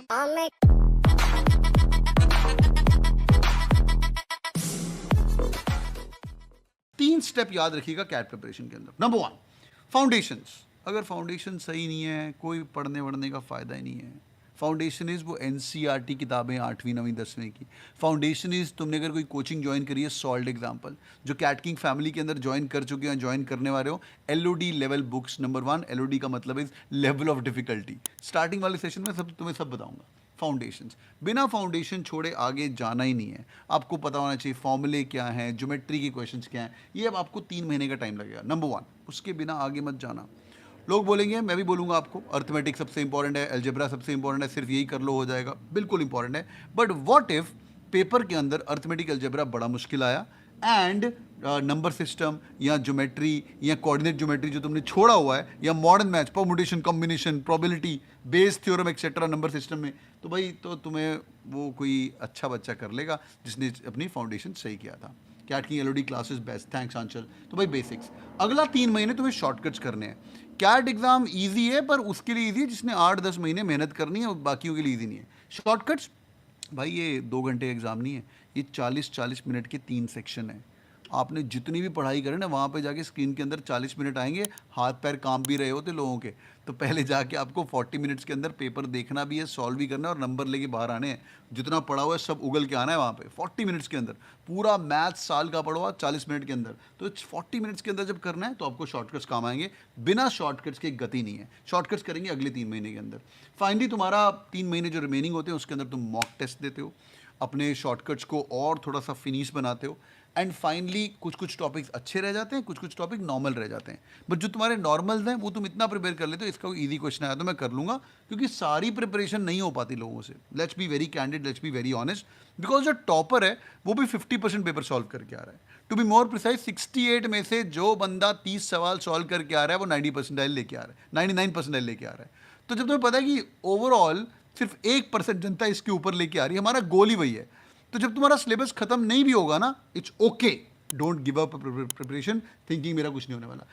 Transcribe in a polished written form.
तीन स्टेप याद रखिएगा कैट प्रिपरेशन के अंदर। Number 1, foundations. अगर फाउंडेशन सही नहीं है, कोई पढ़ने वढ़ने का फ़ायदा ही नहीं है। फाउंडेशन इज़ वो एनसीईआरटी किताबें 8वीं 9वीं 10वीं की। फाउंडेशन इज़ तुमने अगर कोई कोचिंग ज्वाइन करी है, सॉल्ड एग्जाम्पल, जो कैट किंग फैमिली के अंदर ज्वाइन कर चुके हैं, ज्वाइन करने वाले हो, Elodie level books. Number 1, Elodie का मतलब is level of difficulty. Starting वाले सेशन में तुम्हें सब बताऊंगा। फाउंडेशंस, बिना फाउंडेशन छोड़े आगे जाना ही नहीं है। आपको पता होना चाहिए फॉर्मूले क्या हैं, ज्योमेट्री के क्वेश्चंस क्या हैं। ये अब आपको 3 महीने का टाइम लगेगा। नंबर 1, उसके बिना आगे मत जाना। लोग बोलेंगे, मैं भी बोलूँगा आपको, अर्थमेटिक सबसे इंपॉर्टेंट है, अलजेब्रा सबसे इंपॉर्टेंट है, सिर्फ यही कर लो हो जाएगा। बिल्कुल इंपॉर्टेंट है, बट व्हाट इफ पेपर के अंदर अर्थमेटिक अलजेब्रा बड़ा मुश्किल आया एंड नंबर सिस्टम या ज्योमेट्री या कोऑर्डिनेट ज्योमेट्री जो तुमने छोड़ा हुआ है, या modern maths, permutation, combination, probability, Bayes theorem etcetera number system में, तो भाई तो तुम्हें वो कोई अच्छा बच्चा कर लेगा जिसने अपनी फाउंडेशन सही किया था। कैट की एलओडी क्लासेस बेस्ट, थैंक्स आंचल। तो भाई बेसिक्स, अगला 3 महीने तुम्हें शॉर्टकट्स करने हैं। कैट एग्जाम ईजी है, पर उसके लिए ईजी है जिसने 8-10 महीने मेहनत करनी है, और बाकियों के लिए ईजी नहीं है। शॉर्टकट्स, भाई ये 2 घंटे एग्जाम नहीं है, ये 40-40 मिनट के 3 सेक्शन है। आपने जितनी भी पढ़ाई करें ना, वहाँ पे जाके स्क्रीन के अंदर 40 मिनट आएंगे, हाथ पैर काम भी रहे होते लोगों के, तो पहले जाके आपको 40 मिनट्स के अंदर पेपर देखना भी है, सॉल्व भी करना है, और नंबर लेके बाहर आने हैं। जितना पढ़ा हुआ है सब उगल के आना है वहाँ पे 40 मिनट्स के अंदर। पूरा मैथ्स साल का पढ़ा हुआ 40 मिनट के अंदर, तो 40 मिनट्स के अंदर जब करना है तो आपको शॉर्टकट्स काम आएंगे। बिना शॉर्टकट्स के गति नहीं है। शॉर्टकट्स करेंगे अगले 3 महीने के अंदर। फाइनली तुम्हारा 3 महीने जो रिमेनिंग होते हैं उसके अंदर तुम मॉक टेस्ट देते हो, अपने शॉर्टकट्स को और थोड़ा सा फिनिश बनाते हो, एंड फाइनली कुछ कुछ टॉपिक्स अच्छे रह जाते हैं, कुछ कुछ टॉपिक नॉर्मल रह जाते हैं। बट जो तुम्हारे नॉर्मल्स हैं वो तुम इतना प्रिपेयर कर लेते हो, इसका कोई ईजी क्वेश्चन आया तो मैं कर लूँगा, क्योंकि सारी प्रिपरेशन नहीं हो पाती लोगों से। Let's be very candid, let's be very honest, because जो टॉपर है वो भी 50% पेपर सॉल्व करके आ रहा है। टू बी मोर प्रिसाइज, 68 में से जो बंदा 30 सवाल सॉल्व करके आ रहा है वो 90% लेके आ रहा है, 99% लेके आ रहा है। तो जब तुम्हें पता है कि ओवरऑल सिर्फ 1% जनता इसके ऊपर लेके आ रही है, हमारा गोल ही वही है, तो जब तुम्हारा सिलेबस खत्म नहीं भी होगा ना, it's okay, don't give up preparation thinking मेरा कुछ नहीं होने वाला।